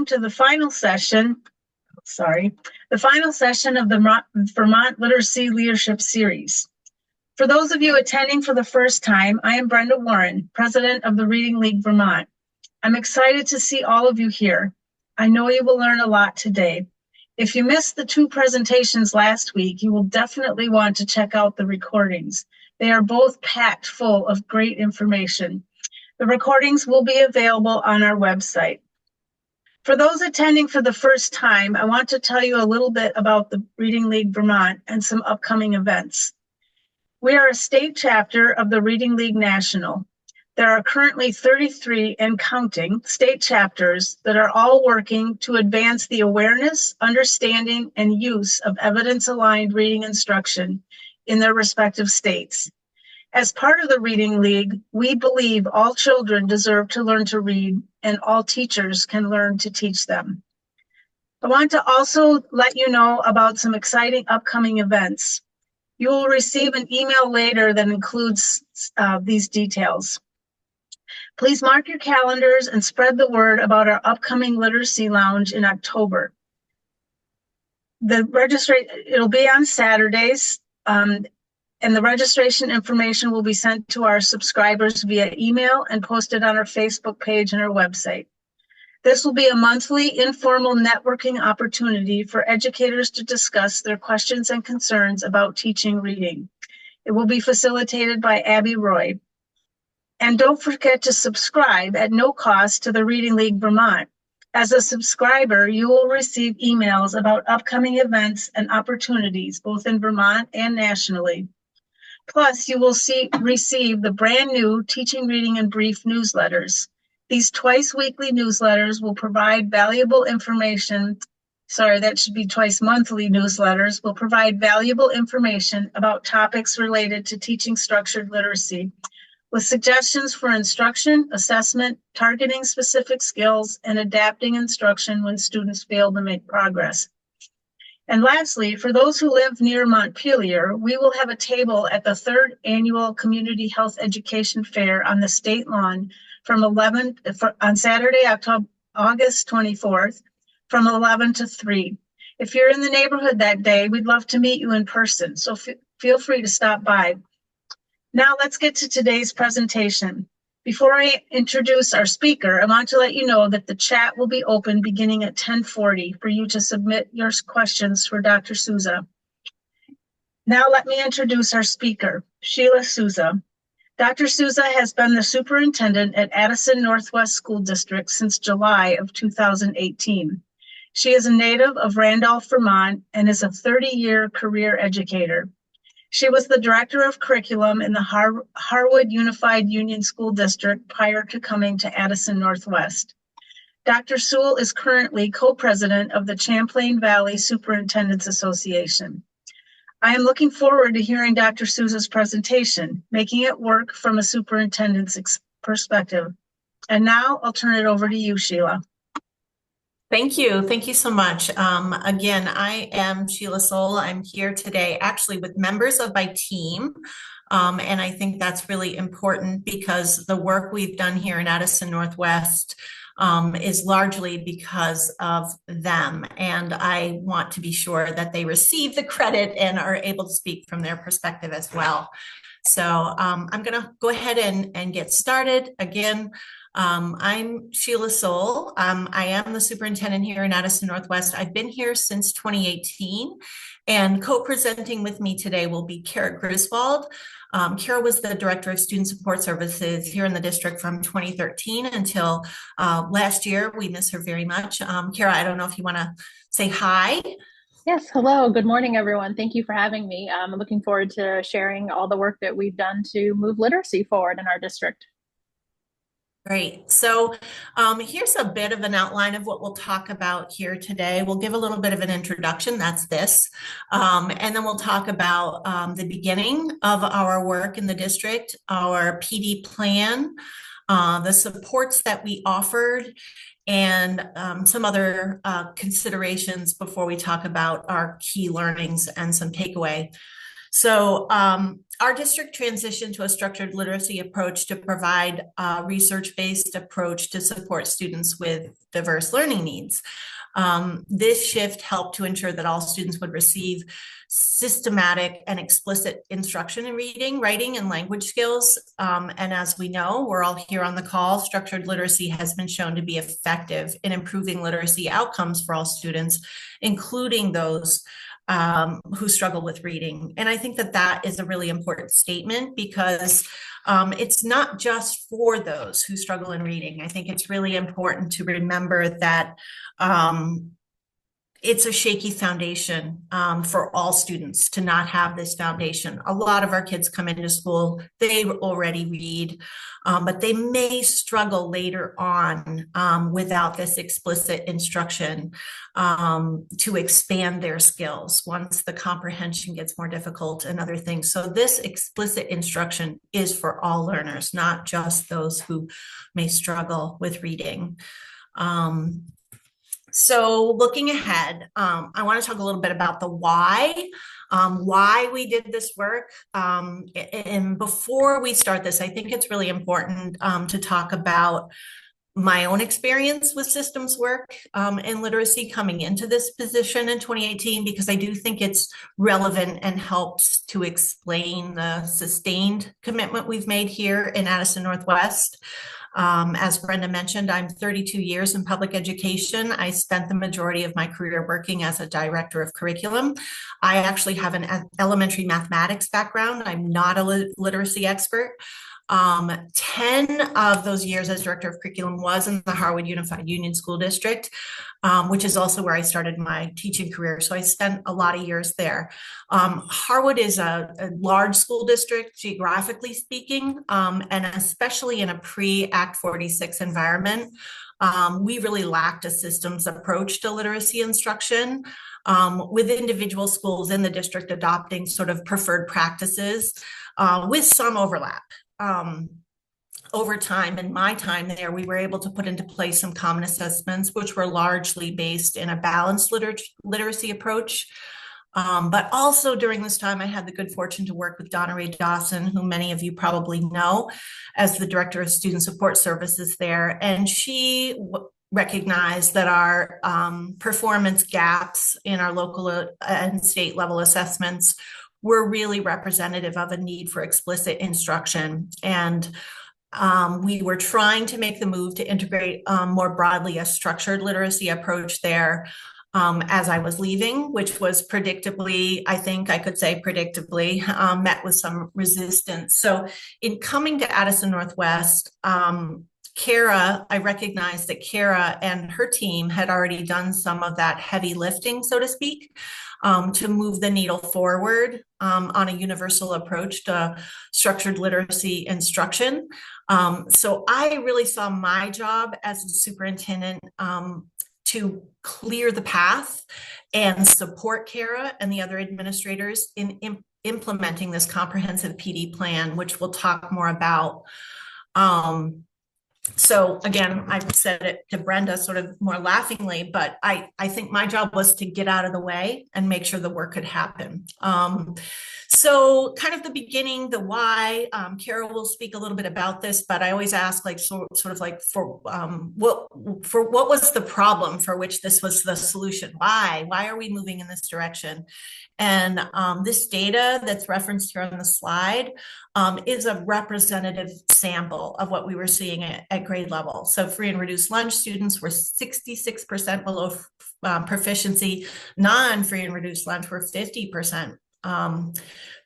welcome to the final session of the Vermont Literacy Leadership Series. For those of you attending for the first time, I am Brenda Warren, President of the Reading League Vermont. I'm excited to see all of you here. I know you will learn a lot today. If you missed the 2 presentations last week, you will definitely want to check out the recordings. They are both packed full of great information. The recordings will be available on our website. For those attending for the first time, I want to tell you a little bit about the Reading League Vermont and some upcoming events. We are a state chapter of the Reading League National. There are currently 33 and counting state chapters that are all working to advance the awareness, understanding, and use of evidence-aligned reading instruction in their respective states. As part of the Reading League, we believe all children deserve to learn to read and all teachers can learn to teach them. I want to also let you know about some exciting upcoming events. You will receive an email later that includes these details. Please mark your calendars and spread the word about our upcoming Literacy Lounge in October. It'll be on Saturdays, and the registration information will be sent to our subscribers via email and posted on our Facebook page and our website. This will be a monthly informal networking opportunity for educators to discuss their questions and concerns about teaching reading. It will be facilitated by Abby Roy. And don't forget to subscribe at no cost to the Reading League Vermont. As a subscriber, you will receive emails about upcoming events and opportunities, both in Vermont and nationally. Plus, you will receive the brand new Teaching, Reading, and Brief newsletters. These twice weekly newsletters will provide valuable information. That should be twice monthly newsletters will provide valuable information about topics related to teaching structured literacy, with suggestions for instruction, assessment, targeting specific skills, and adapting instruction when students fail to make progress. And lastly, for those who live near Montpelier, we will have a table at the 3rd Annual Community Health Education Fair on the state lawn on Saturday, August 24th, from 11 to 3. If you're in the neighborhood that day, we'd love to meet you in person, so feel free to stop by. Now let's get to today's presentation. Before I introduce our speaker, I want to let you know that the chat will be open beginning at 10:40 for you to submit your questions for Dr. Souza. Now let me introduce our speaker, Sheila Souza. Dr. Souza has been the superintendent at Addison Northwest School District since July of 2018. She is a native of Randolph, Vermont, and is a 30-year career educator. She was the director of curriculum in the Harwood Unified Union School District prior to coming to Addison Northwest. Dr. Sewell is currently co-president of the Champlain Valley Superintendents Association. I am looking forward to hearing Dr. Souza's presentation, making it work from a superintendent's perspective. And now I'll turn it over to you, Sheila. Thank you. Thank you so much. Again, I am Sheila Sewell. I'm here today actually with members of my team. And I think that's really important because the work we've done here in Addison Northwest is largely because of them. And I want to be sure that they receive the credit and are able to speak from their perspective as well. So I'm going to go ahead and get started. Again, I'm Sheila Sewell. I am the superintendent here in Addison Northwest. I've been here since 2018, and co-presenting with me today will be Kara Griswold. Kara was the director of student support services here in the district from 2013 until last year. We miss her very much. Kara, I don't know if you want to say hi. Yes, hello. Good morning, everyone. Thank you for having me. I'm looking forward to sharing all the work that we've done to move literacy forward in our district. Great. So here's a bit of an outline of what we'll talk about here today. We'll give a little bit of an introduction, that's this, and then we'll talk about the beginning of our work in the district, our PD plan, the supports that we offered, and some other considerations before we talk about our key learnings and some takeaway. So our district transitioned to a structured literacy approach to provide a research-based approach to support students with diverse learning needs. This shift helped to ensure that all students would receive systematic and explicit instruction in reading, writing, and language skills. And as we know, we're all here on the call, structured literacy has been shown to be effective in improving literacy outcomes for all students, including those who struggle with reading. And I think that that is a really important statement because it's not just for those who struggle in reading. I think it's really important to remember that it's a shaky foundation for all students to not have this foundation. A lot of our kids come into school, they already read, but they may struggle later on without this explicit instruction to expand their skills once the comprehension gets more difficult and other things. So this explicit instruction is for all learners, not just those who may struggle with reading. So looking ahead, I want to talk a little bit about the why we did this work. And before we start this, I think it's really important to talk about my own experience with systems work and literacy coming into this position in 2018, because I do think it's relevant and helps to explain the sustained commitment we've made here in Addison Northwest. As Brenda mentioned, I'm 32 years in public education. I spent the majority of my career working as a director of curriculum. I actually have an elementary mathematics background. I'm not a literacy expert. 10 of those years as director of curriculum was in the Harwood Unified Union School District, which is also where I started my teaching career. So I spent a lot of years there. Harwood is a large school district, geographically speaking, and especially in a pre-Act 46 environment. We really lacked a systems approach to literacy instruction, with individual schools in the district adopting sort of preferred practices with some overlap. Over time, in my time there, we were able to put into place some common assessments, which were largely based in a balanced literacy approach. But also during this time, I had the good fortune to work with Donna Ray Dawson, who many of you probably know as the Director of Student Support Services there. And she recognized that our performance gaps in our local and state level assessments were really representative of a need for explicit instruction. And we were trying to make the move to integrate more broadly a structured literacy approach there as I was leaving, which was predictably, I think I could say predictably, met with some resistance. So in coming to Addison Northwest, Kara, I recognized that Kara and her team had already done some of that heavy lifting, so to speak, to move the needle forward on a universal approach to structured literacy instruction. So I really saw my job as a superintendent to clear the path and support Kara and the other administrators in implementing this comprehensive PD plan, which we'll talk more about. So again, I've said it to Brenda sort of more laughingly, but I think my job was to get out of the way and make sure the work could happen. So kind of the beginning, the why, Kara will speak a little bit about this, but I always ask like, sort of like for what was the problem for which this was the solution? Why are we moving in this direction? And this data that's referenced here on the slide is a representative sample of what we were seeing at grade level. So free and reduced lunch students were 66% below proficiency. Non-free and reduced lunch were 50%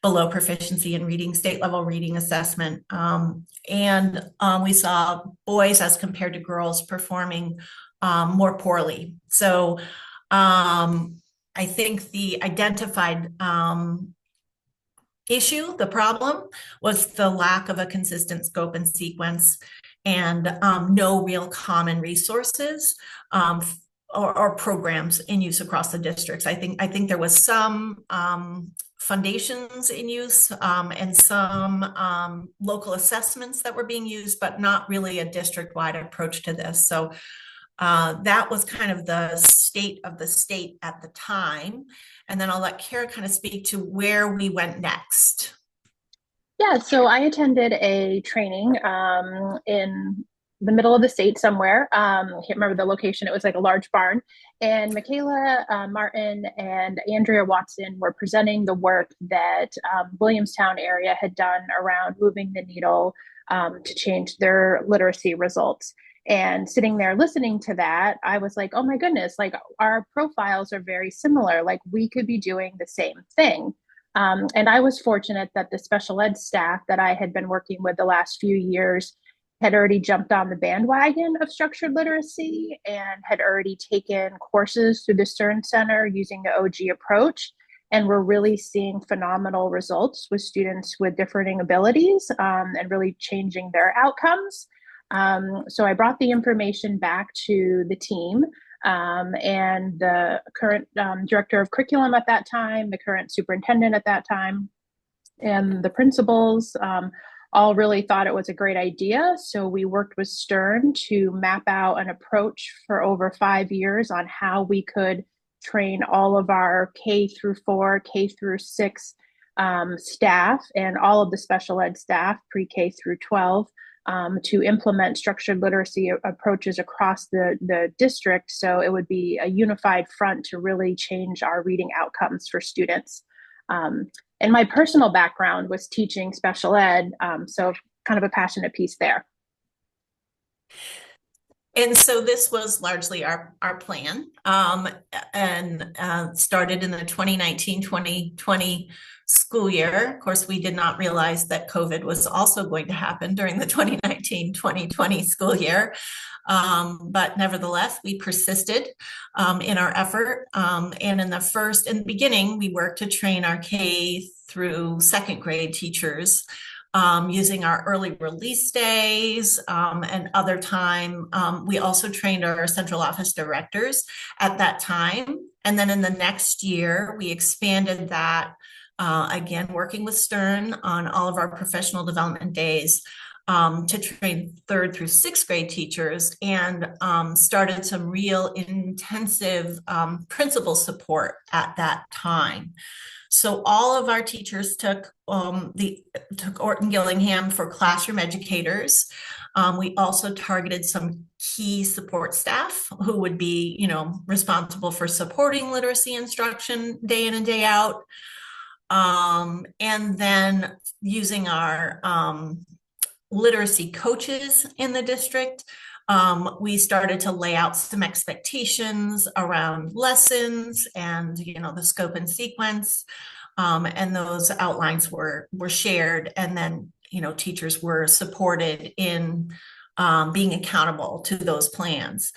below proficiency in reading, state level reading assessment. And we saw boys as compared to girls performing more poorly. So I think the identified issue, the problem, was the lack of a consistent scope and sequence and no real common resources or programs in use across the districts. I think there was some foundations in use and some local assessments that were being used, but not really a district-wide approach to this. So That was kind of the state of the state at the time. And then I'll let Kara kind of speak to where we went next. Yeah, so I attended a training in the middle of the state somewhere. I can't remember the location. It was like a large barn. And Michaela Martin and Andrea Watson were presenting the work that Williamstown area had done around moving the needle to change their literacy results. And sitting there listening to that, I was like, oh my goodness, like our profiles are very similar. Like we could be doing the same thing. And I was fortunate that the special ed staff that I had been working with the last few years had already jumped on the bandwagon of structured literacy and had already taken courses through the Stern Center using the OG approach. And we're really seeing phenomenal results with students with differing abilities and really changing their outcomes. So I brought the information back to the team. And the current director of curriculum at that time, the current superintendent at that time, and the principals all really thought it was a great idea. So we worked with Stern to map out an approach for over 5 years on how we could train all of our K through 4, K through 6 staff and all of the special ed staff, pre-K through 12, to implement structured literacy approaches across the district. So it would be a unified front to really change our reading outcomes for students. And my personal background was teaching special ed, so kind of a passionate piece there. And so this was largely our plan, and started in the 2019-2020 school year. Of course, we did not realize that COVID was also going to happen during the 2019-2020 school year. But nevertheless, we persisted in our effort. And in the beginning, we worked to train our K through second grade teachers using our early release days and other time. We also trained our central office directors at that time. And then in the next year, we expanded that, again, working with Stern on all of our professional development days to train third through sixth grade teachers, and started some real intensive principal support at that time. So all of our teachers took Orton Gillingham for classroom educators. We also targeted some key support staff who would be, responsible for supporting literacy instruction day in and day out. And then using our literacy coaches in the district, we started to lay out some expectations around lessons and, the scope and sequence. And those outlines were shared. And then, teachers were supported in being accountable to those plans.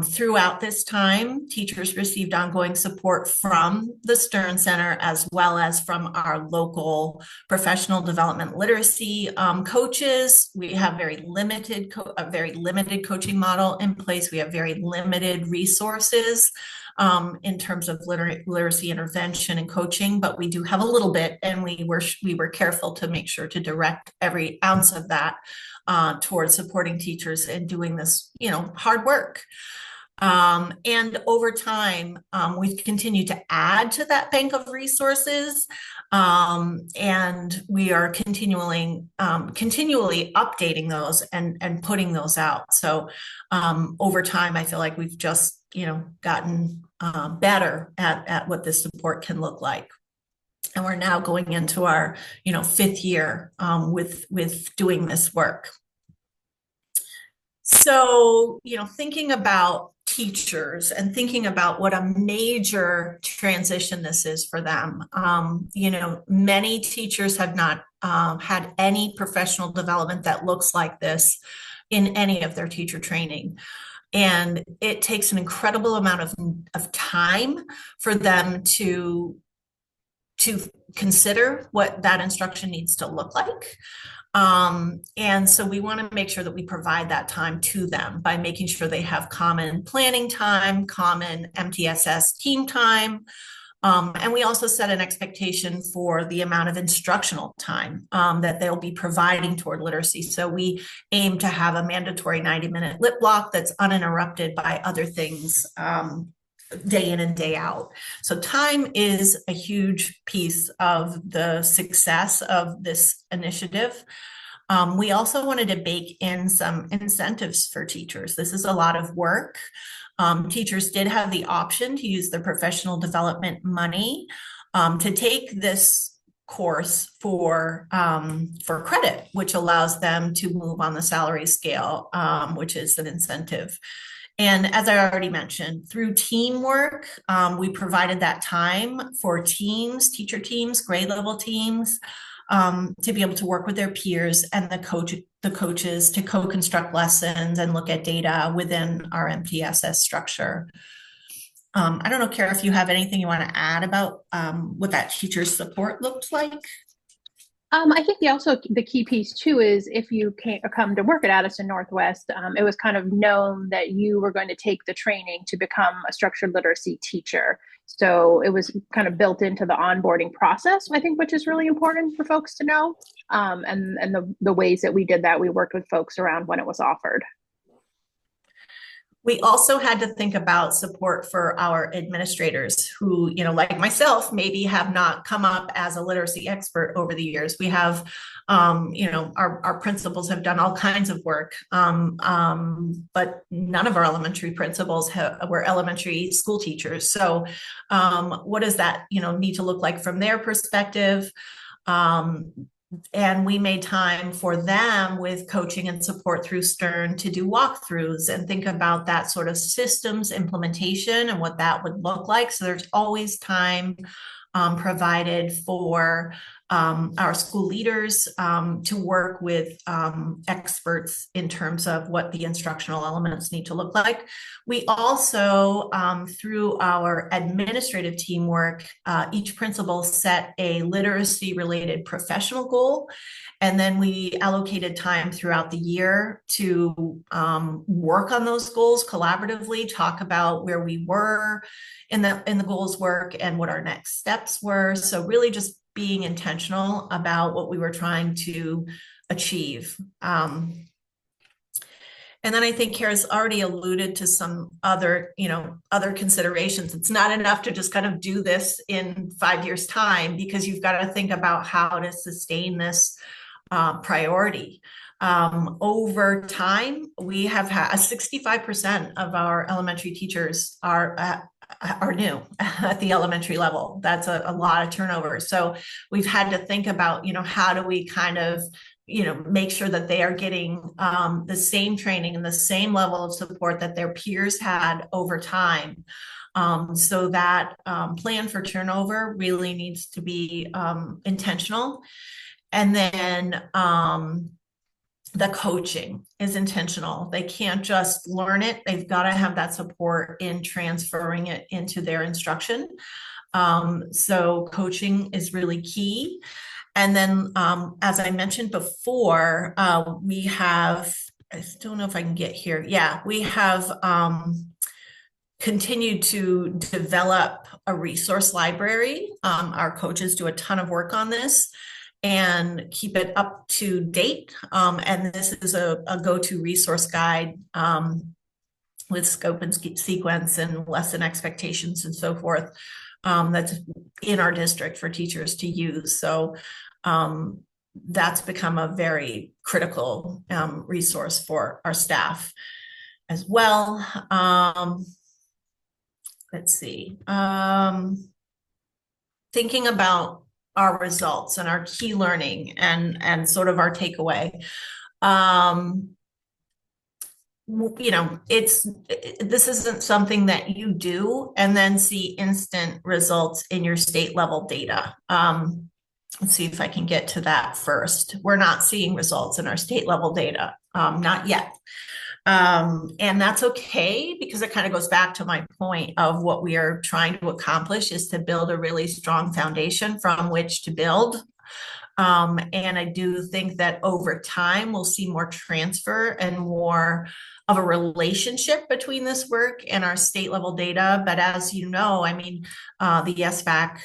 Throughout this time, teachers received ongoing support from the Stern Center as well as from our local professional development literacy coaches. We have a very limited coaching model in place. We have very limited resources in terms of literacy intervention and coaching, but we do have a little bit, and we were careful to make sure to direct every ounce of that towards supporting teachers and doing this, hard work. And over time, we've continued to add to that bank of resources, and we are continually updating those and putting those out. So over time, I feel like we've just, gotten better at what this support can look like. And we're now going into our, 5th year with doing this work. So, thinking about teachers and thinking about what a major transition this is for them. Many teachers have not had any professional development that looks like this in any of their teacher training. And it takes an incredible amount of time for them to consider what that instruction needs to look like. And so we want to make sure that we provide that time to them by making sure they have common planning time, common MTSS team time, And we also set an expectation for the amount of instructional time that they'll be providing toward literacy. So we aim to have a mandatory 90-minute lit block that's uninterrupted by other things day in and day out. So time is a huge piece of the success of this initiative. We also wanted to bake in some incentives for teachers. This is a lot of work. Teachers did have the option to use their professional development money to take this course for credit, which allows them to move on the salary scale, which is an incentive. And as I already mentioned, through teamwork, we provided that time for teams, teacher teams, grade level teams, to be able to work with their peers and the coaches to co-construct lessons and look at data within our MTSS structure. I don't know, Kara, if you have anything you want to add about what that teacher support looked like. I think the key piece too is if you can't come to work at Addison Northwest, it was kind of known that you were going to take the training to become a structured literacy teacher. So it was kind of built into the onboarding process, I think, which is really important for folks to know. And the ways that we did that, we worked with folks around when it was offered. We also had to think about support for our administrators who, you know, like myself, maybe have not come up as a literacy expert over the years. We have, you know, our principals have done all kinds of work, but none of our elementary principals were elementary school teachers. So what does that, you know, need to look like from their perspective? And we made time for them with coaching and support through Stern to do walkthroughs and think about that sort of systems implementation and what that would look like. So there's always time provided for our school leaders to work with experts in terms of what the instructional elements need to look like. We also, through our administrative teamwork, each principal set a literacy-related professional goal, and then we allocated time throughout the year to work on those goals collaboratively, talk about where we were in the goals work and what our next steps were. So really just being intentional about what we were trying to achieve. And then I think Kara's already alluded to some other, you know, other considerations. It's not enough to just kind of do this in 5 years' time, because you've got to think about how to sustain this priority. Over time, we have had 65% of our elementary teachers are new at the elementary level. That's a lot of turnover. So we've had to think about, you know, how do we kind of, you know, make sure that they are getting the same training and the same level of support that their peers had over time. So that plan for turnover really needs to be intentional. And then the coaching is intentional. They can't just learn it. They've got to have that support in transferring it into their instruction. So coaching is really key. And then, as I mentioned before, we have, I don't know if I can get here. Yeah, we have continued to develop a resource library. Our coaches do a ton of work on this and keep it up to date. And this is a go-to resource guide with scope and sequence and lesson expectations and so forth, that's in our district for teachers to use. So that's become a very critical resource for our staff as well. Let's see. Thinking about our results and our key learning and sort of our takeaway. You know, this isn't something that you do and then see instant results in your state level data. Let's see if I can get to that first. We're not seeing results in our state level data, not yet. And that's okay, because it kind of goes back to my point of what we are trying to accomplish is to build a really strong foundation from which to build. And I do think that over time, we'll see more transfer and more of a relationship between this work and our state level data. But as you know, I mean, the SBAC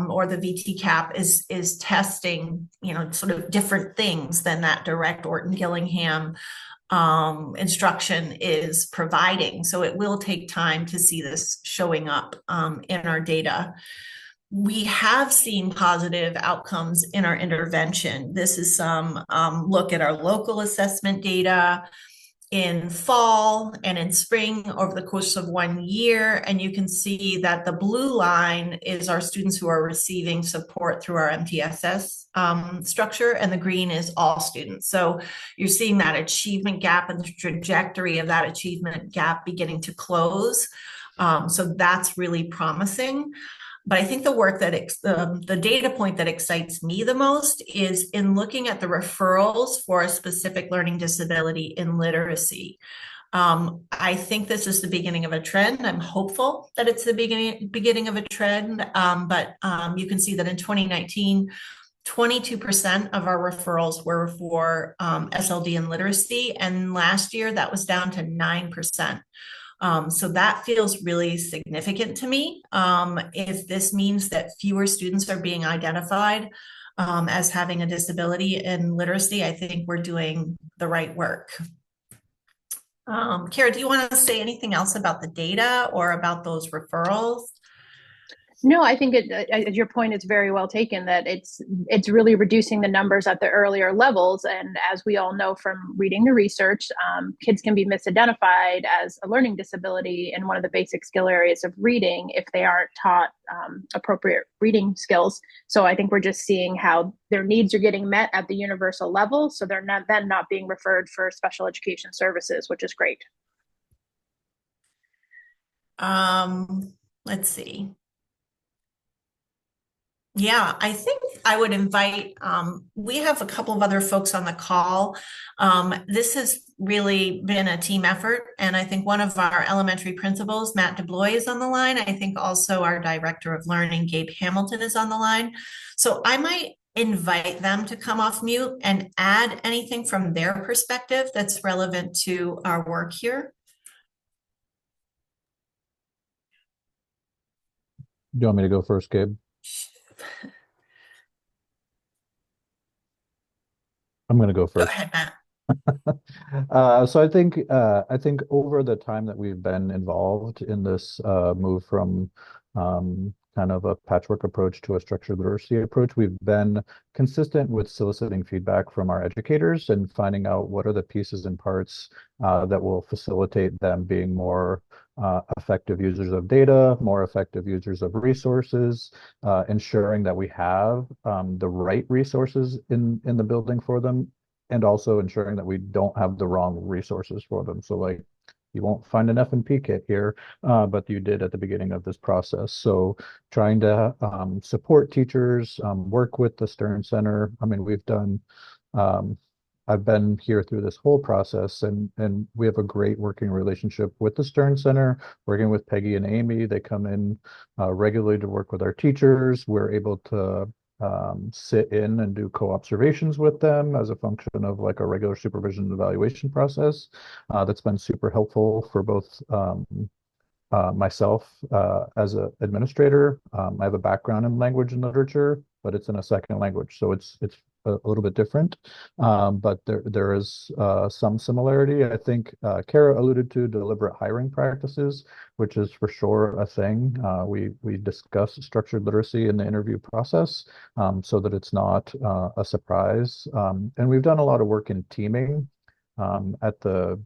or the VTCAP is testing, sort of different things than that direct Orton Gillingham instruction is providing. So it will take time to see this showing up in our data. We have seen positive outcomes in our intervention. This is some look at our local assessment data in fall and in spring over the course of 1 year. And you can see that the blue line is our students who are receiving support through our MTSS structure, and the green is all students. So you're seeing that achievement gap and the trajectory of that achievement gap beginning to close. So that's really promising. But I think the work that the data point that excites me the most is in looking at the referrals for a specific learning disability in literacy. I think this is the beginning of a trend. I'm hopeful that it's the beginning of a trend. But you can see that in 2019, 22% of our referrals were for SLD and literacy, and last year that was down to 9%. So that feels really significant to me. If this means that fewer students are being identified as having a disability in literacy, I think we're doing the right work. Kara, do you want to say anything else about the data or about those referrals? No, I think your point is very well taken, that it's really reducing the numbers at the earlier levels. And as we all know from reading the research, kids can be misidentified as a learning disability in one of the basic skill areas of reading if they aren't taught appropriate reading skills. So I think we're just seeing how their needs are getting met at the universal level. So they're not being referred for special education services, which is great. Let's see. Yeah, I think I would invite, we have a couple of other folks on the call. This has really been a team effort. And I think one of our elementary principals, Matt DeBlois, is on the line. I think also our director of learning, Gabe Hamilton, is on the line. So I might invite them to come off mute and add anything from their perspective that's relevant to our work here. Do you want me to go first, Gabe? I'm going to go first. Go ahead, Matt. So I think over the time that we've been involved in this move from kind of a patchwork approach to a structured literacy approach, we've been consistent with soliciting feedback from our educators and finding out what are the pieces and parts that will facilitate them being more effective users of data, more effective users of resources, ensuring that we have the right resources in the building for them, and also ensuring that we don't have the wrong resources for them. So like, you won't find an F&P kit here, but you did at the beginning of this process. So trying to support teachers, work with the Stern Center. I mean, we've done, I've been here through this whole process, and we have a great working relationship with the Stern Center, working with Peggy and Amy. They come in regularly to work with our teachers. We're able to sit in and do co-observations with them as a function of like a regular supervision and evaluation process. That's been super helpful for both myself as an administrator. I have a background in language and literature, but it's in a second language, so it's a little bit different, but there is some similarity. I think Kara alluded to deliberate hiring practices, which is for sure a thing. We discuss structured literacy in the interview process so that it's not a surprise. And we've done a lot of work in teaming at the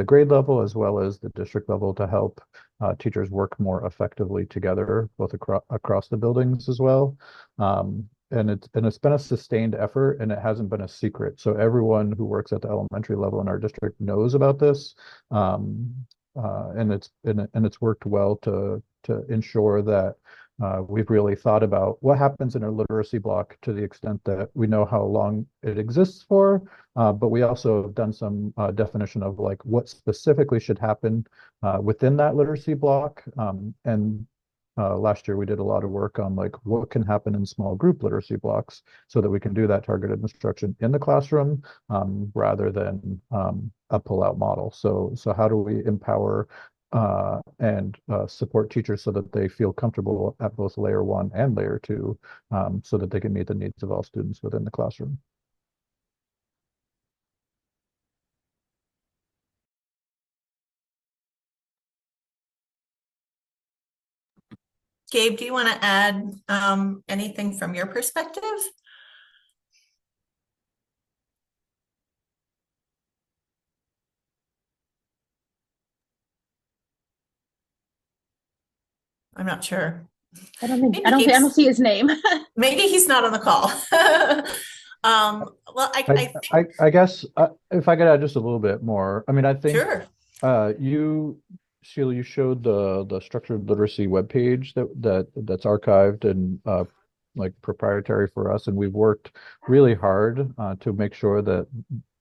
grade level as well as the district level to help teachers work more effectively together, both across the buildings as well. And it's been a sustained effort, and it hasn't been a secret. So everyone who works at the elementary level in our district knows about this, and it's worked well to ensure that we've really thought about what happens in a literacy block to the extent that we know how long it exists for, but we also have done some definition of like what specifically should happen within that literacy block, and last year we did a lot of work on like what can happen in small group literacy blocks so that we can do that targeted instruction in the classroom rather than a pull-out model. So how do we empower and support teachers so that they feel comfortable at both layer 1 and layer 2 so that they can meet the needs of all students within the classroom. Gabe, do you want to add anything from your perspective? I'm not sure. I don't think Maybe I don't see his name. Maybe he's not on the call. Well, I think I guess if I could add just a little bit more, I mean, I think sure. Sheila, you showed the structured literacy webpage that's archived and like proprietary for us, and we've worked really hard to make sure that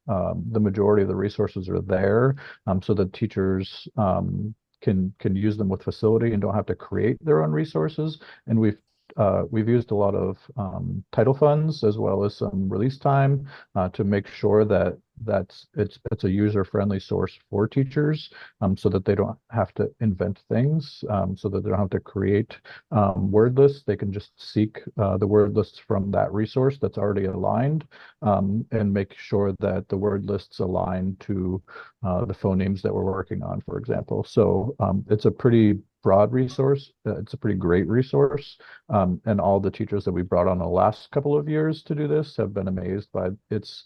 the majority of the resources are there so that teachers can use them with facility and don't have to create their own resources. And we've used a lot of title funds as well as some release time to make sure that it's a user-friendly source for teachers so that they don't have to invent things, so that they don't have to create word lists. They can just seek the word lists from that resource that's already aligned and make sure that the word lists align to the phonemes that we're working on, for example. So it's a pretty broad resource. It's a pretty great resource. And all the teachers that we brought on the last couple of years to do this have been amazed by its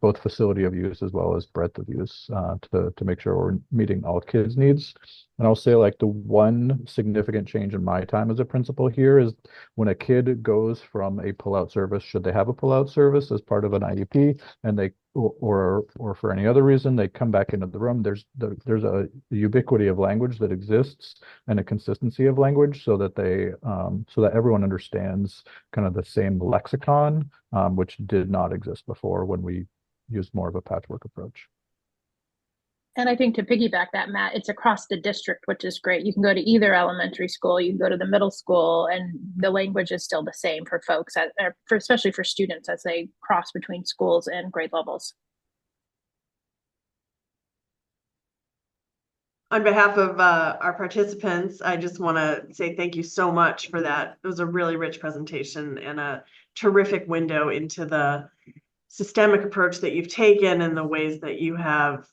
both facility of use as well as breadth of use to make sure we're meeting all kids' needs. And I'll say like the one significant change in my time as a principal here is when a kid goes from a pullout service, should they have a pullout service as part of an IEP, and they or for any other reason they come back into the room, there's a ubiquity of language that exists and a consistency of language so that they so that everyone understands kind of the same lexicon, which did not exist before when we used more of a patchwork approach. And I think to piggyback that, Matt, it's across the district, which is great. You can go to either elementary school, you can go to the middle school, and the language is still the same for folks, especially for students as they cross between schools and grade levels. On behalf of our participants, I just want to say thank you so much for that. It was a really rich presentation and a terrific window into the systemic approach that you've taken and the ways that you have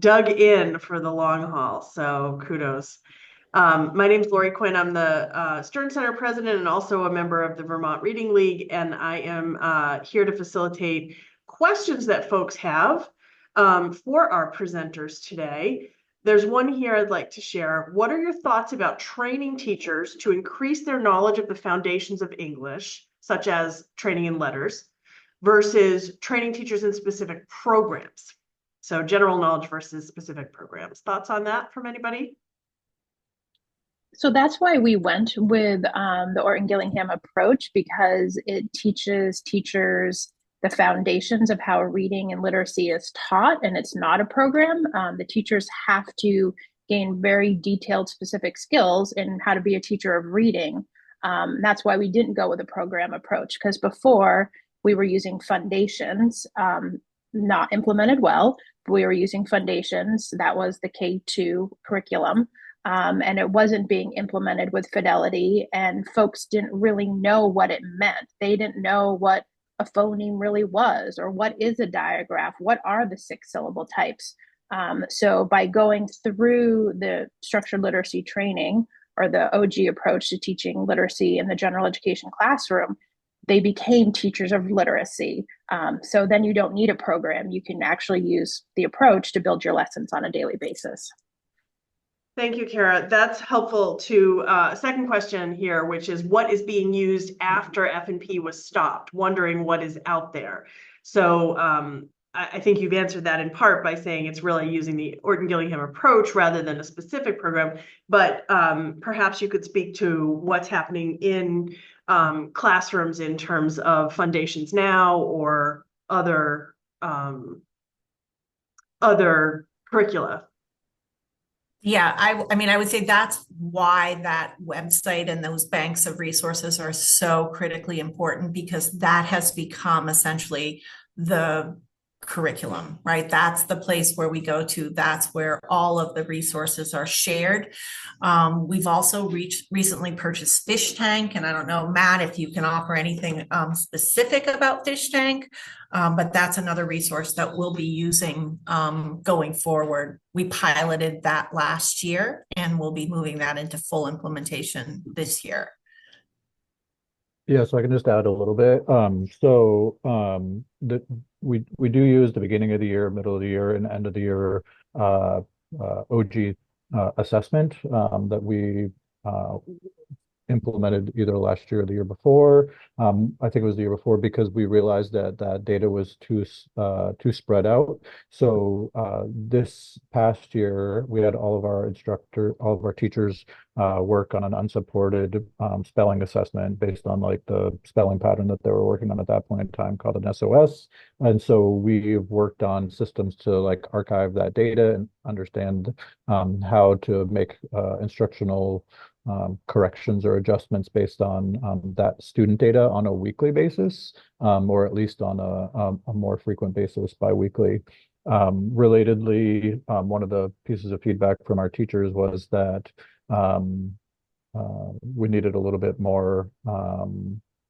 dug in for the long haul. So kudos. My name is Lori Quinn. I'm the Stern Center president and also a member of the Vermont Reading League. And I am here to facilitate questions that folks have for our presenters today. There's one here I'd like to share. What are your thoughts about training teachers to increase their knowledge of the foundations of English, such as training in letters, versus training teachers in specific programs? So general knowledge versus specific programs. Thoughts on that from anybody? So that's why we went with the Orton Gillingham approach, because it teaches teachers the foundations of how reading and literacy is taught, and it's not a program. The teachers have to gain very detailed, specific skills in how to be a teacher of reading. That's why we didn't go with a program approach, because before we were using foundations, not implemented well. We were using foundations. That was the K2 curriculum. And it wasn't being implemented with fidelity, and folks didn't really know what it meant. They didn't know what a phoneme really was, or what is a diagraph, what are the 6 syllable types. So by going through the structured literacy training, or the OG approach to teaching literacy in the general education classroom, they became teachers of literacy. So then you don't need a program. You can actually use the approach to build your lessons on a daily basis. Thank you, Kara. That's helpful to a second question here, which is what is being used after F&P was stopped, wondering what is out there. So I think you've answered that in part by saying it's really using the Orton Gillingham approach rather than a specific program, but perhaps you could speak to what's happening in classrooms in terms of foundations now or other curricula. Yeah, I mean, I would say that's why that website and those banks of resources are so critically important, because that has become essentially the curriculum, right? That's the place where we go to. That's where all of the resources are shared. We've also recently purchased Fish Tank, and I don't know, Matt, if you can offer anything specific about Fish Tank, but that's another resource that we'll be using going forward. We piloted that last year, and we'll be moving that into full implementation this year. Yeah, so I can just add a little bit. We do use the beginning of the year, middle of the year, and end of the year OG assessment that we implemented either last year or the year before. I think it was the year before, because we realized that that data was too spread out. So this past year, we had all of our teachers work on an unsupported spelling assessment based on like the spelling pattern that they were working on at that point in time, called an SOS. And so we've worked on systems to like archive that data and understand how to make instructional corrections or adjustments based on that student data on a weekly basis, or at least on a more frequent basis, bi-weekly. Relatedly, one of the pieces of feedback from our teachers was that we needed a little bit more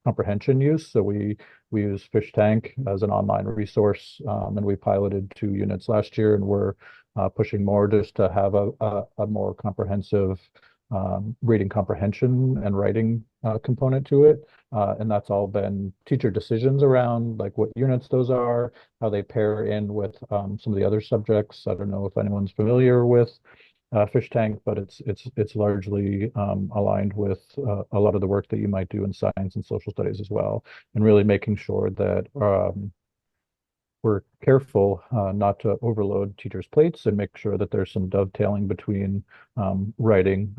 comprehension use. So we use Fish Tank as an online resource, and we piloted 2 units last year, and we're pushing more just to have a more comprehensive reading comprehension and writing component to it. And that's all been teacher decisions around like what units those are, how they pair in with some of the other subjects. I don't know if anyone's familiar with Fish Tank, but it's largely aligned with a lot of the work that you might do in science and social studies as well, and really making sure that we're careful not to overload teachers' plates, and make sure that there's some dovetailing between writing,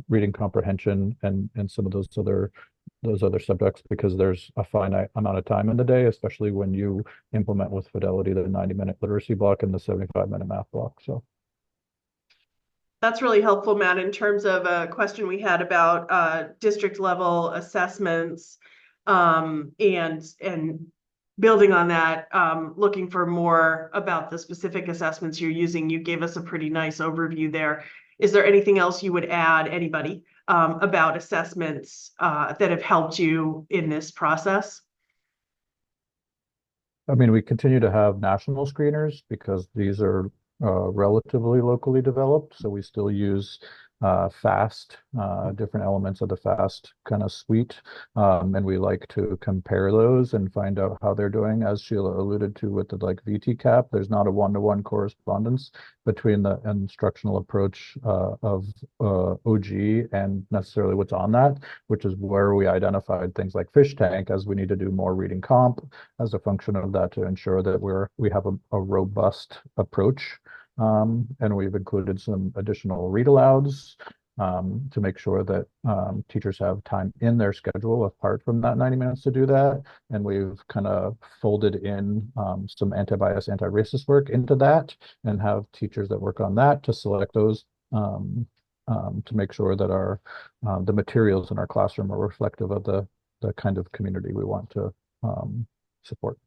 reading comprehension, and some of those other subjects, because there's a finite amount of time in the day, especially when you implement with fidelity the 90-minute literacy block and the 75-minute math block. So that's really helpful, Matt, in terms of a question we had about district level assessments, and building on that, looking for more about the specific assessments you're using. You gave us a pretty nice overview there. Is there anything else you would add, anybody, about assessments that have helped you in this process? I mean, we continue to have national screeners because these are relatively locally developed. So we still use FAST, different elements of the FAST kind of suite. And we like to compare those and find out how they're doing. As Sheila alluded to with the like VTCAP, there's not a one-to-one correspondence between the instructional approach of OG and necessarily what's on that, which is where we identified things like Fish Tank, as we need to do more reading comp as a function of that to ensure that we have a robust approach. And we've included some additional read alouds to make sure that teachers have time in their schedule apart from that 90 minutes to do that. And we've kind of folded in some anti-bias, anti-racist work into that, and have teachers that work on that to select those to make sure that the materials in our classroom are reflective of the kind of community we want to support.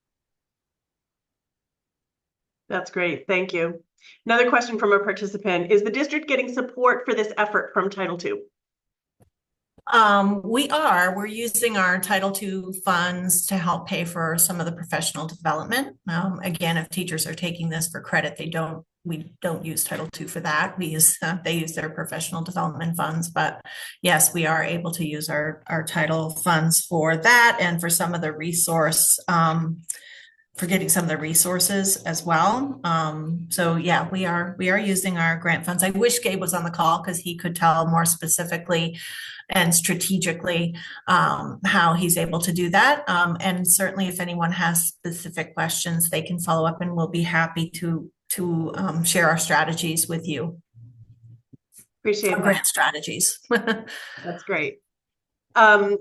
That's great. Thank you. Another question from a participant: is the district getting support for this effort from Title II? We're using our Title II funds to help pay for some of the professional development. Again, if teachers are taking this for credit, we don't use Title II for that. They use their professional development funds, but yes, we are able to use our Title funds for that, and for some of the for getting some of the resources as well. So yeah, we are using our grant funds. I wish Gabe was on the call, because he could tell more specifically and strategically how he's able to do that. And certainly if anyone has specific questions, they can follow up, and we'll be happy to share our strategies with you. Appreciate our that. grant strategies. That's great.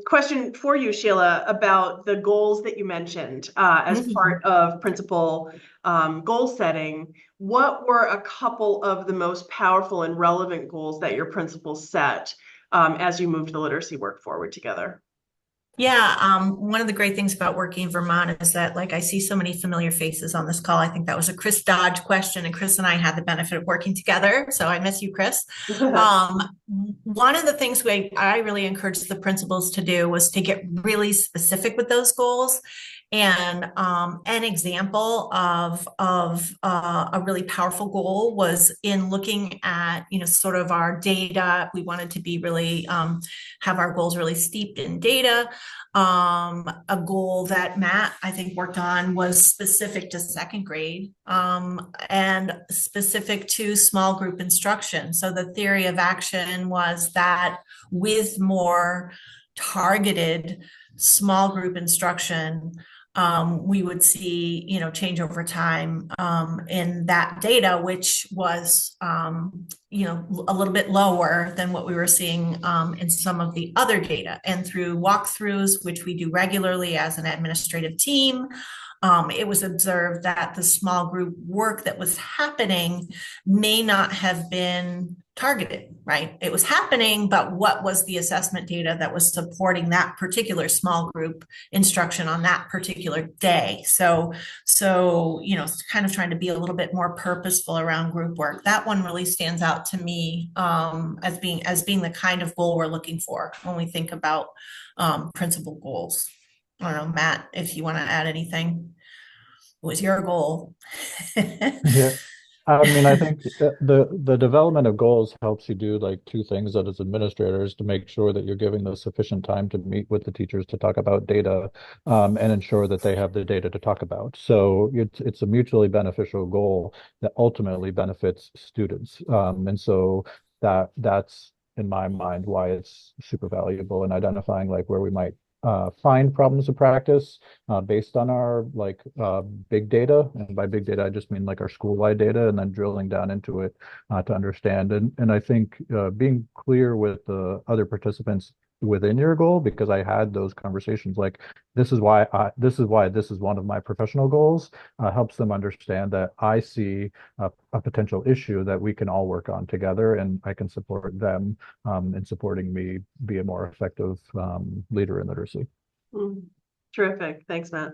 Question for you, Sheila, about the goals that you mentioned as part of principal goal setting. What were a couple of the most powerful and relevant goals that your principals set as you moved the literacy work forward together? Yeah, one of the great things about working in Vermont is that, like, I see so many familiar faces on this call. I think that was a Chris Dodge question, and Chris and I had the benefit of working together. So I miss you, Chris. One of the things I really encouraged the principals to do was to get really specific with those goals. And an example of a really powerful goal was in looking at, sort of our data. We wanted to be really have our goals really steeped in data. A goal that Matt, I think, worked on was specific to second grade and specific to small group instruction. So the theory of action was that with more targeted small group instruction, we would see, change over time in that data, which was, a little bit lower than what we were seeing in some of the other data. And through walkthroughs, which we do regularly as an administrative team, it was observed that the small group work that was happening may not have been targeted, right? It was happening, but what was the assessment data that was supporting that particular small group instruction on that particular day? So, kind of trying to be a little bit more purposeful around group work. That one really stands out to me as being the kind of goal we're looking for when we think about principal goals. I don't know, Matt, if you want to add anything. What was your goal? Yeah. I mean, I think the development of goals helps you do like two things as administrators to make sure that you're giving them sufficient time to meet with the teachers to talk about data and ensure that they have the data to talk about. So it's a mutually beneficial goal that ultimately benefits students. And so that's in my mind why it's super valuable in identifying like where we might find problems of practice based on our big data. And by big data, I just mean like our school-wide data, and then drilling down into it to understand. And I think being clear with the other participants within your goal, because I had those conversations like this is why this is one of my professional goals, helps them understand that I see a potential issue that we can all work on together, and I can support them in supporting me be a more effective leader in literacy. Terrific. Thanks, Matt.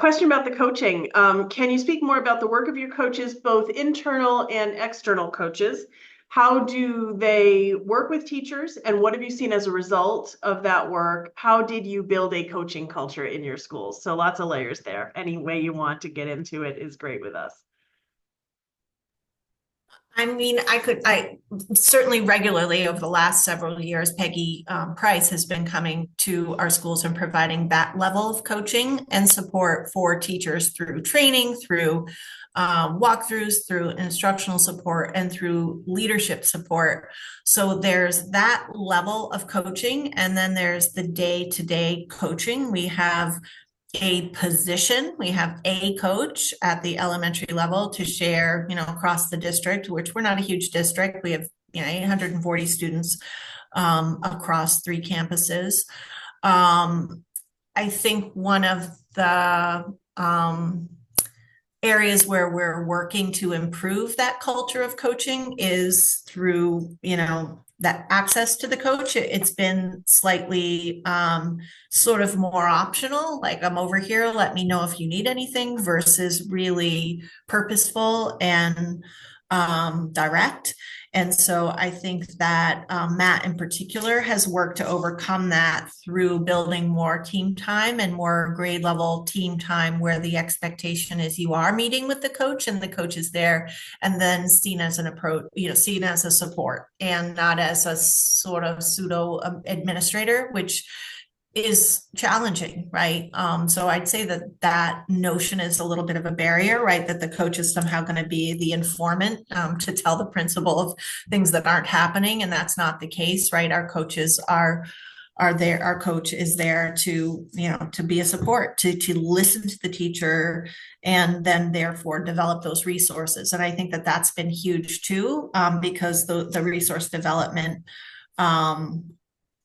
Question about the coaching. Can you speak more about the work of your coaches, both internal and external coaches? How do they work with teachers, and what have you seen as a result of that work? How did you build a coaching culture in your schools? So lots of layers there. Any way you want to get into it is great with us. I mean, I certainly regularly over the last several years, Peggy Price has been coming to our schools and providing that level of coaching and support for teachers through training, through walkthroughs, through instructional support, and through leadership support. So there's that level of coaching, and then there's the day-to-day coaching. We have a position. We have a coach at the elementary level to share, across the district, which we're not a huge district. We have, 840 students across 3 campuses. I think one of the areas where we're working to improve that culture of coaching is through, that access to the coach. It's been slightly sort of more optional, like I'm over here, let me know if you need anything, versus really purposeful and direct. And so I think that Matt in particular has worked to overcome that through building more team time and more grade level team time, where the expectation is you are meeting with the coach and the coach is there, and then seen as an approach, seen as a support and not as a sort of pseudo administrator, which is challenging, right? So I'd say that notion is a little bit of a barrier, right? That the coach is somehow going to be the informant to tell the principal of things that aren't happening, and that's not the case, right? Our coaches are there. Our coach is there to, to be a support, to listen to the teacher, and then therefore develop those resources. And I think that that's been huge too, because the resource development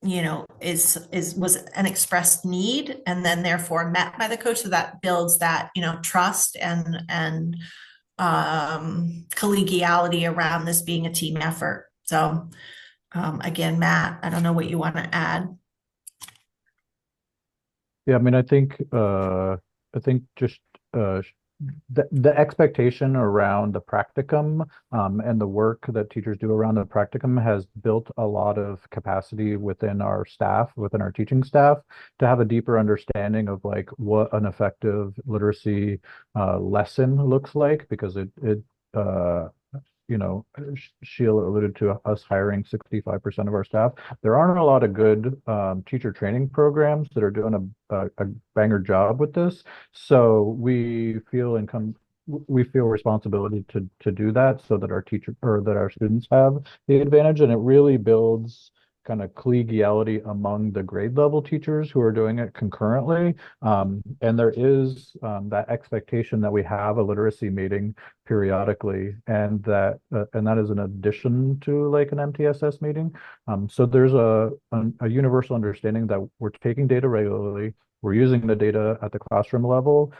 was an expressed need and then therefore met by the coach. So that builds that, trust and collegiality around this being a team effort. So again, Matt, I don't know what you want to add. Yeah, I mean, I think just the expectation around the practicum and the work that teachers do around the practicum has built a lot of capacity within our staff, within our teaching staff, to have a deeper understanding of like what an effective literacy lesson looks like, because Sheila alluded to us hiring 65% of our staff. There aren't a lot of good teacher training programs that are doing a banger job with this. So we feel responsibility to do that so that our students have the advantage, and it really builds kind of collegiality among the grade level teachers who are doing it concurrently. And there is that expectation that we have a literacy meeting periodically, and that is in addition to like an MTSS meeting. So there's a universal understanding that we're taking data regularly. We're using the data at the classroom level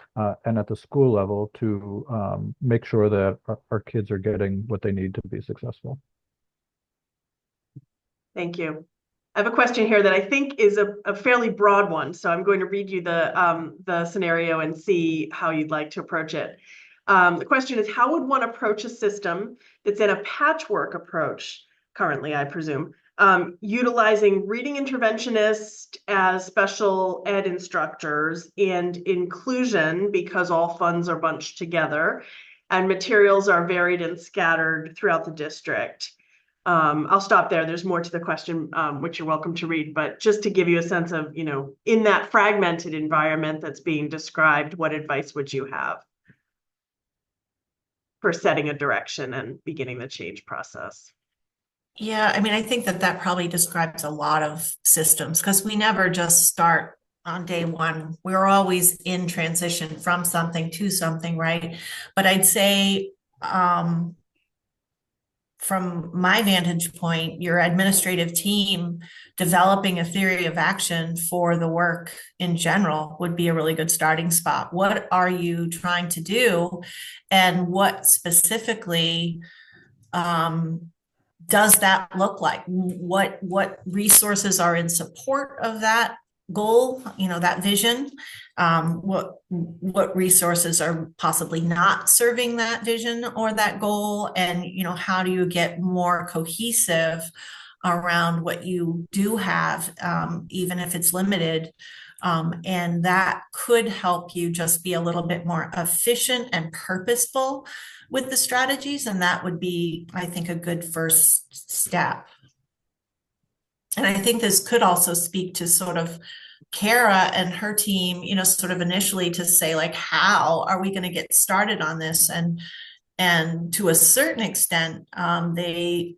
and at the school level to make sure that our kids are getting what they need to be successful. Thank you. I have a question here that I think is a fairly broad one, so I'm going to read you the scenario and see how you'd like to approach it. The question is, how would one approach a system that's in a patchwork approach currently, I presume, utilizing reading interventionists as special ed instructors and inclusion because all funds are bunched together and materials are varied and scattered throughout the district? I'll stop there. There's more to the question, which you're welcome to read, but just to give you a sense of, in that fragmented environment that's being described, what advice would you have for setting a direction and beginning the change process? Yeah, I mean, I think that probably describes a lot of systems, because we never just start on day one. We're always in transition from something to something, right? But I'd say, from my vantage point, your administrative team developing a theory of action for the work in general would be a really good starting spot. What are you trying to do, and what specifically does that look like? What resources are in support of that goal, that vision? What resources are possibly not serving that vision or that goal? And, how do you get more cohesive around what you do have, even if it's limited? And that could help you just be a little bit more efficient and purposeful with the strategies. And that would be, I think, a good first step. And I think this could also speak to sort of Kara and her team, sort of initially to say, like, how are we going to get started on this? And to a certain extent, they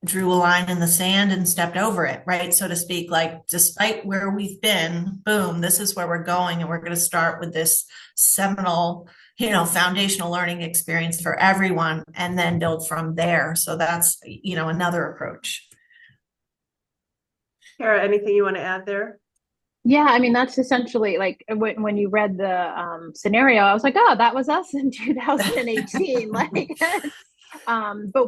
drew a line in the sand and stepped over it, right? So to speak, like, despite where we've been, boom, this is where we're going. And we're going to start with this seminal, foundational learning experience for everyone, and then build from there. So that's, another approach. Kara, anything you want to add there? Yeah, I mean, that's essentially like when you read the scenario, I was like, oh, that was us in 2018. But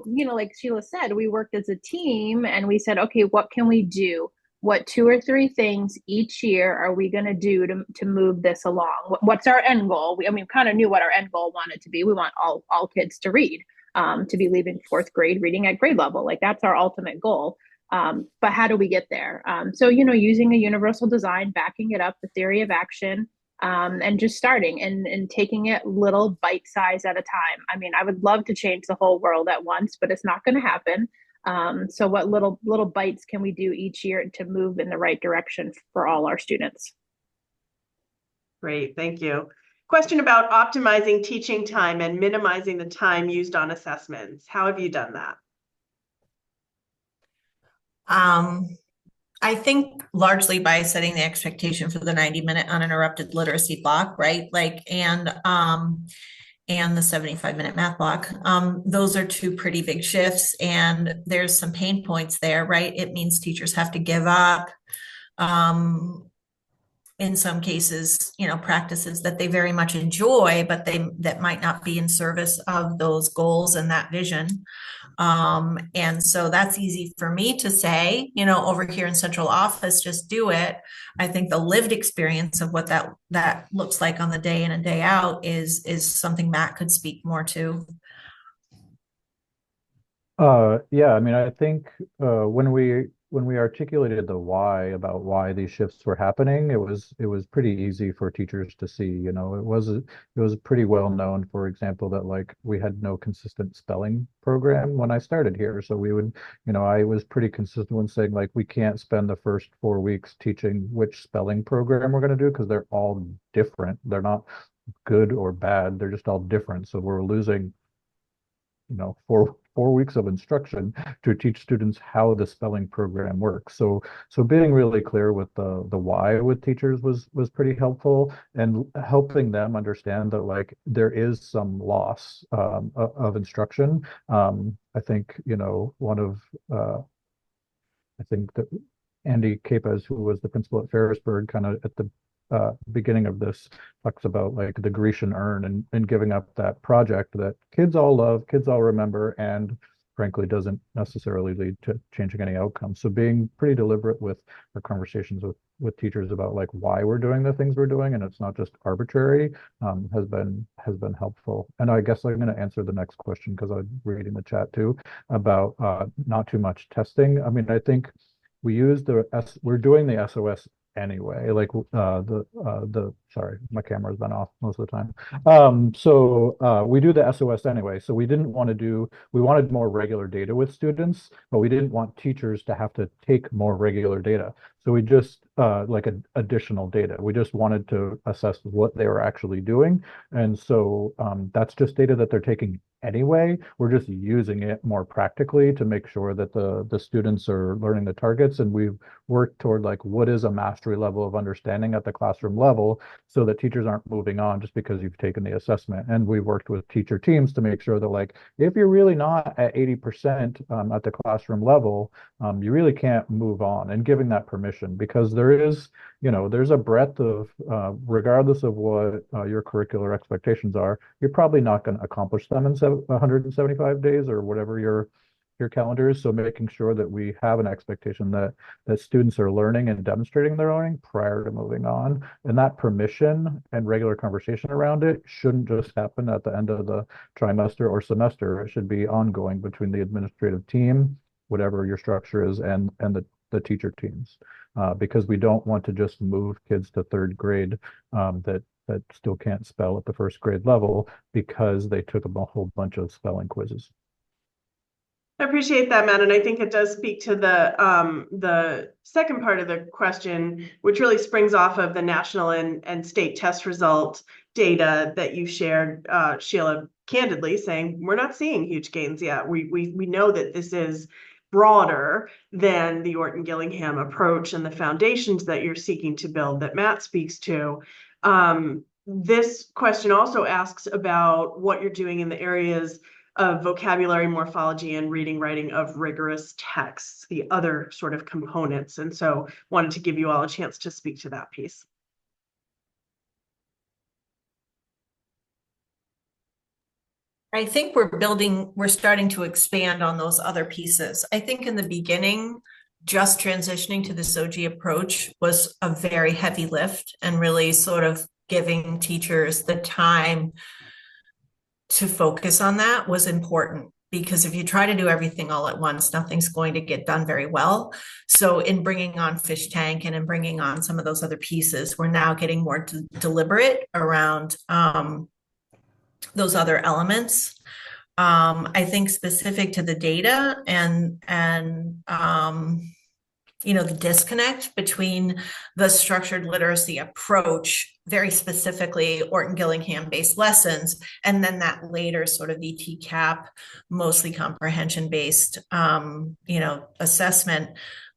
like Sheila said, we worked as a team and we said, okay, what can we do? What 2 or 3 things each year are we going to do to move this along? What's our end goal? We kind of knew what our end goal wanted to be. We want all kids to read, to be leaving 4th grade reading at grade level. Like, that's our ultimate goal. But how do we get there? So, using a universal design, backing it up, the theory of action, and just starting and taking it little bite size at a time. I mean, I would love to change the whole world at once, but it's not going to happen. So what little bites can we do each year to move in the right direction for all our students? Great, thank you. Question about optimizing teaching time and minimizing the time used on assessments. How have you done that? I think largely by setting the expectation for the 90-minute uninterrupted literacy block, right? and the 75-minute math block. Those are two pretty big shifts, and there's some pain points there, right? It means teachers have to give up, in some cases, practices that they very much enjoy, but that might not be in service of those goals and that vision. And so that's easy for me to say, over here in central office, just do it. I think the lived experience of what that looks like on the day in and day out is something Matt could speak more to. Yeah, I mean, I think when we articulated the why about why these shifts were happening, it was pretty easy for teachers to see. It was pretty well known, for example, that like we had no consistent spelling program when I started here. So we would, I was pretty consistent when saying like we can't spend the first 4 weeks teaching which spelling program we're going to do because they're all different. They're not good or bad. They're just all different. So we're losing 4 weeks of instruction to teach students how the spelling program works. So being really clear with the why with teachers was pretty helpful, and helping them understand that like there is some loss of instruction. I think I think that Andy Capes, who was the principal at Ferrisburg, kind of at the beginning of this, talks about like the Grecian urn and giving up that project that kids all love, kids all remember, and frankly doesn't necessarily lead to changing any outcomes. So being pretty deliberate with our conversations with teachers about like why we're doing the things we're doing, and it's not just arbitrary, has been helpful. And I guess I'm going to answer the next question because I'm reading the chat too about not too much testing. I mean, I think we're doing the SOS anyway, like sorry, my camera's been off most of the time. So we do the SOS anyway. So we wanted more regular data with students, but we didn't want teachers to have to take more regular data. So we just additional data. We just wanted to assess what they were actually doing. And so that's just data that they're taking anyway. We're just using it more practically to make sure that the students are learning the targets, and we've worked toward like what is a mastery level of understanding at the classroom level so that teachers aren't moving on just because you've taken the assessment. And we've worked with teacher teams to make sure that like if you're really not at 80% at the classroom level, you really can't move on, and giving that permission, because there's a breadth of regardless of what your curricular expectations are, you're probably not going to accomplish them in 175 days or whatever your calendar is. So making sure that we have an expectation that students are learning and demonstrating their learning prior to moving on, and that permission and regular conversation around it shouldn't just happen at the end of the trimester or semester. It should be ongoing between the administrative team, whatever your structure is, and the teacher teams, because we don't want to just move kids to third grade that still can't spell at the first grade level because they took a whole bunch of spelling quizzes. I appreciate that, Matt, and I think it does speak to the second part of the question, which really springs off of the national and state test result data that you shared, Sheila, candidly saying we're not seeing huge gains yet. We know that this is broader than the Orton-Gillingham approach and the foundations that you're seeking to build that Matt speaks to. This question also asks about what you're doing in the areas of vocabulary, morphology, and reading, writing of rigorous texts, the other sort of components. And so wanted to give you all a chance to speak to that piece. I think we're starting to expand on those other pieces. I think in the beginning, just transitioning to the SOGI approach was a very heavy lift, and really sort of giving teachers the time to focus on that was important, because if you try to do everything all at once, nothing's going to get done very well. So in bringing on Fish Tank and in bringing on some of those other pieces, we're now getting more deliberate around those other elements. I think specific to the data and the disconnect between the structured literacy approach very specifically Orton Gillingham based lessons, and then that later sort of ETCAP, mostly comprehension based, assessment.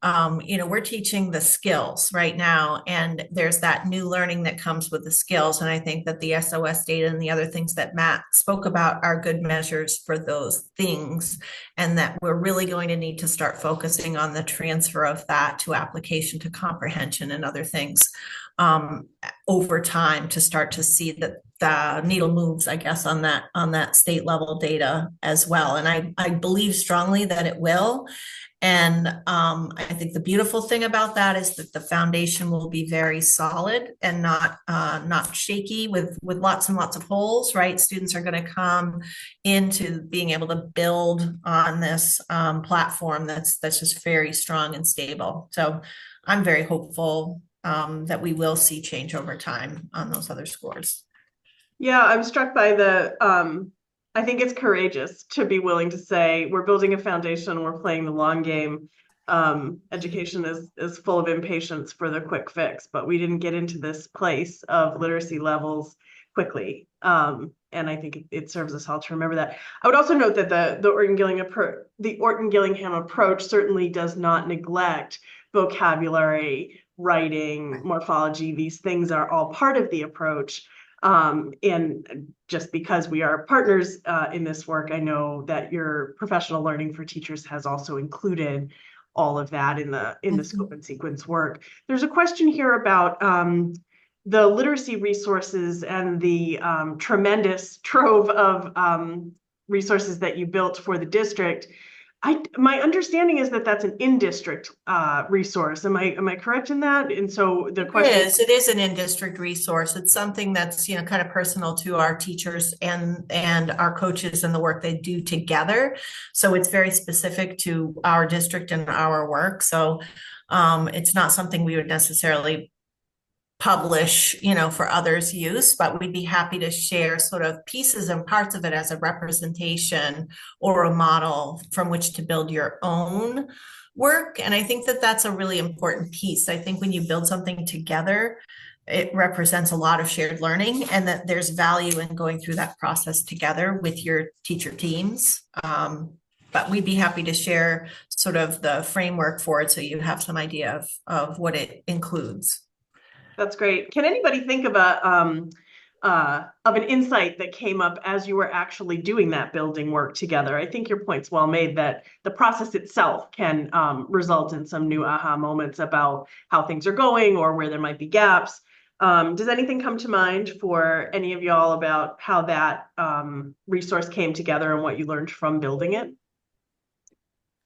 We're teaching the skills right now, and there's that new learning that comes with the skills. And I think that the SOS data and the other things that Matt spoke about are good measures for those things, and that we're really going to need to start focusing on the transfer of that to application to comprehension and other things over time to start to see that the needle moves, I guess, on that state level data as well. And I believe strongly that it will. And I think the beautiful thing about that is that the foundation will be very solid and not shaky with lots and lots of holes, right? Students are going to come into being able to build on this platform that's just very strong and stable. So I'm very hopeful that we will see change over time on those other scores. Yeah, I'm struck by I think it's courageous to be willing to say we're building a foundation, we're playing the long game. Education is full of impatience for the quick fix, but we didn't get into this place of literacy levels quickly. And I think it serves us all to remember that. I would also note that the Orton Gillingham approach certainly does not neglect vocabulary, writing, morphology. These things are all part of the approach. And just because we are partners in this work, I know that your professional learning for teachers has also included all of that in the scope and sequence work. There's a question here about the literacy resources and the tremendous trove of resources that you built for the district. My understanding is that that's an in-district resource. Am I correct in that? And so the question it is an in-district resource. It's something that's kind of personal to our teachers and our coaches and the work they do together. So it's very specific to our district and our work. So it's not something we would necessarily publish, for others' use, but we'd be happy to share sort of pieces and parts of it as a representation or a model from which to build your own work. And I think that that's a really important piece. I think when you build something together, it represents a lot of shared learning, and that there's value in going through that process together with your teacher teams. But we'd be happy to share sort of the framework for it so you have some idea of what it includes. That's great. Can anybody think of an insight that came up as you were actually doing that building work together? I think your point's well made that the process itself can result in some new aha moments about how things are going or where there might be gaps. Does anything come to mind for any of y'all about how that resource came together and what you learned from building it?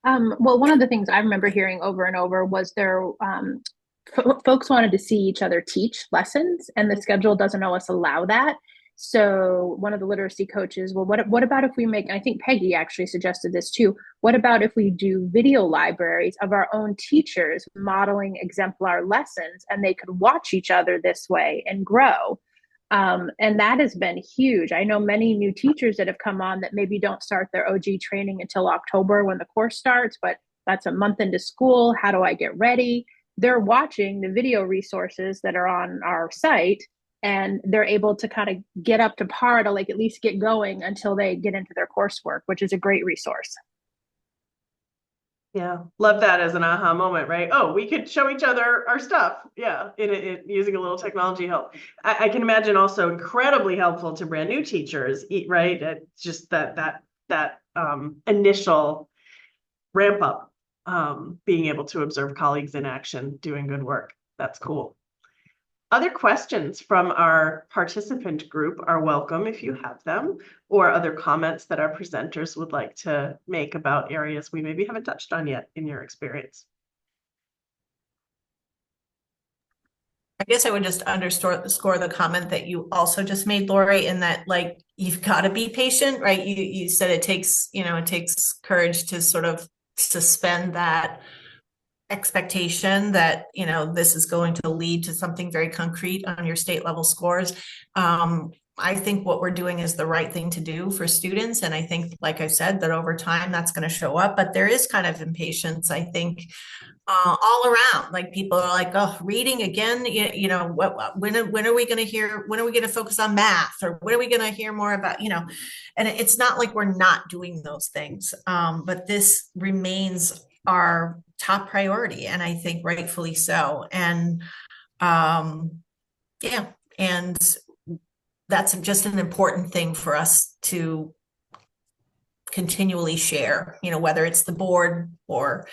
Well, one of the things I remember hearing over and over was folks wanted to see each other teach lessons, and the schedule doesn't always allow that. So one of the literacy coaches, well, what about if we make, and I think Peggy actually suggested this too, what about if we do video libraries of our own teachers modeling exemplar lessons, and they could watch each other this way and grow? And that has been huge. I know many new teachers that have come on that maybe don't start their OG training until October when the course starts, but that's a month into school. How do I get ready? They're watching the video resources that are on our site, and they're able to kind of get up to par to at least get going until they get into their coursework, which is a great resource. Yeah, love that as an aha moment, right? Oh, we could show each other our stuff. Yeah, using a little technology help. I can imagine also incredibly helpful to brand new teachers, right? It's just that initial ramp up. Being able to observe colleagues in action doing good work. That's cool. Other questions from our participant group are welcome if you have them, or other comments that our presenters would like to make about areas we maybe haven't touched on yet in your experience. I guess I would just underscore the comment that you also just made, Lori, in that you've got to be patient, right? You said it takes courage to sort of suspend that expectation that this is going to lead to something very concrete on your state level scores. I think what we're doing is the right thing to do for students. And I think, like I said, that over time that's going to show up. But there is kind of impatience, I think, all around. Like people are like, oh, reading again. You know, when are we going to hear? When are we going to focus on math? Or when are we going to hear more about? You know, and it's not like we're not doing those things, but this remains our top priority, and I think rightfully so. And yeah, and that's just an important thing for us to continually share, you know, whether it's the board or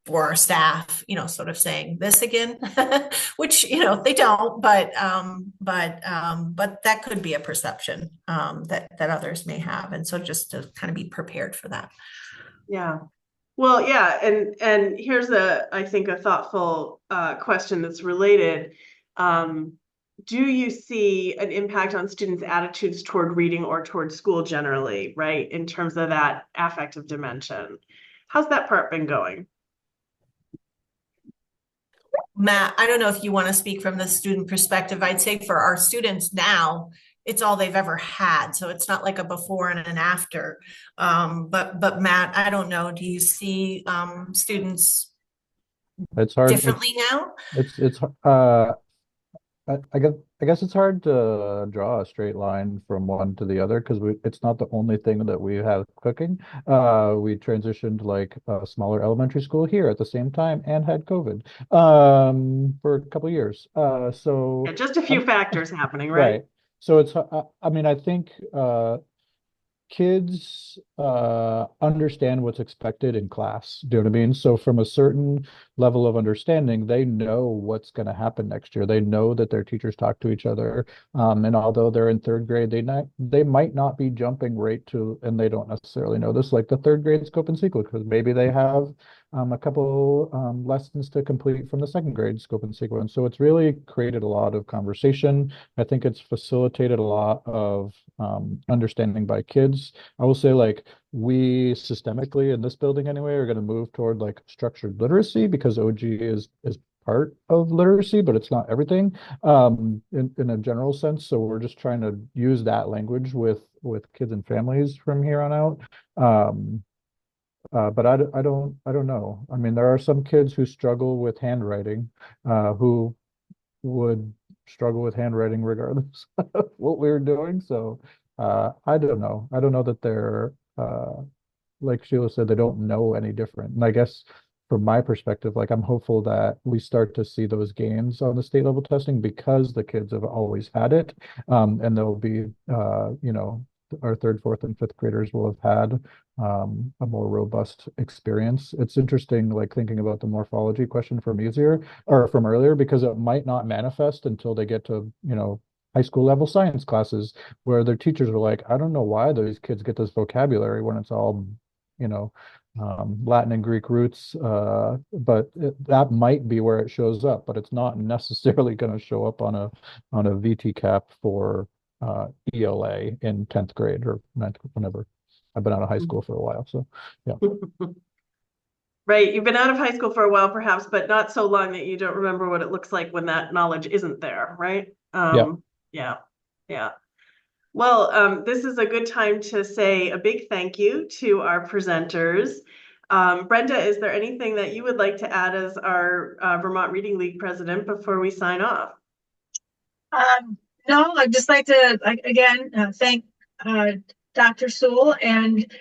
for our staff, you know, sort of saying this again, which, you know, they don't, but that could be a perception that others may have. And so just to kind of be prepared for that. Yeah. Well, yeah, and here's I think a thoughtful question that's related. Do you see an impact on students' attitudes toward reading or toward school generally, right? In terms of that affective dimension. How's that part been going? Matt, I don't know if you want to speak from the student perspective. I'd say for our students now, it's all they've ever had. So it's not like a before and an after. But Matt, I don't know. Do you see students It's hard. differently now? I guess it's hard to draw a straight line from one to the other because it's not the only thing that we have cooking. We transitioned like a smaller elementary school here at the same time and had COVID for a couple of years. So Yeah, just a few factors happening, right? So it's I mean, I think kids understand what's expected in class. Do you know what I mean? So from a certain level of understanding, they know what's going to happen next year. They know that their teachers talk to each other. And although they're in third grade, they might not be jumping right to, and they don't necessarily know this, like the third grade scope and sequel, because maybe they have a couple lessons to complete from the second grade scope and sequence. So it's really created a lot of conversation. I think it's facilitated a lot of understanding by kids. I will say, like, we systemically in this building anyway are going to move toward like structured literacy because OG is part of literacy, but it's not everything in a general sense. So we're just trying to use that language with kids and families from here on out. But I don't know. I mean, there are some kids who struggle with handwriting, who would struggle with handwriting regardless of what we were doing. So I don't know. I don't know that they're like Sheila said, they don't know any different. And I guess from my perspective, like I'm hopeful that we start to see those gains on the state level testing because the kids have always had it. And there'll be, you know, our third, fourth, and fifth graders will have had a more robust experience. It's interesting, like thinking about the morphology question from earlier, because it might not manifest until they get to, you know, high school level science classes where their teachers are like, I don't know why those kids get this vocabulary when it's all, you know, Latin and Greek roots, but that might be where it shows up, but it's not necessarily going to show up on a VTCAP for ELA in 10th grade or 9th, whenever. I've been out of high school for a while, so yeah. Right, you've been out of high school for a while perhaps, but not so long that you don't remember what it looks like when that knowledge isn't there, right? Yeah. Well, this is a good time to say a big thank you to our presenters. Brenda, is there anything that you would like to add as our Vermont Reading League president before we sign off? No, I'd just like to again thank Dr. Sewell and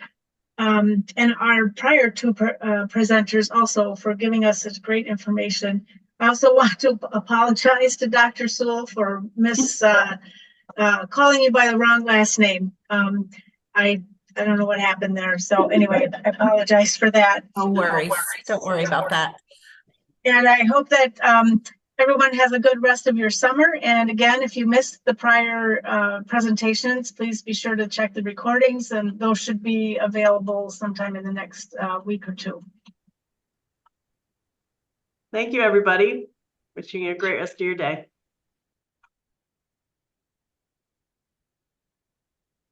our prior two presenters also for giving us such great information. I also want to apologize to Dr. Sewell for calling you by the wrong last name. I don't know what happened there. So anyway, I apologize for that. Don't worry about that. And I hope that everyone has a good rest of your summer. And again, if you missed the prior presentations, please be sure to check the recordings, and those should be available sometime in the next week or two. Thank you, everybody. Wishing you a great rest of your day.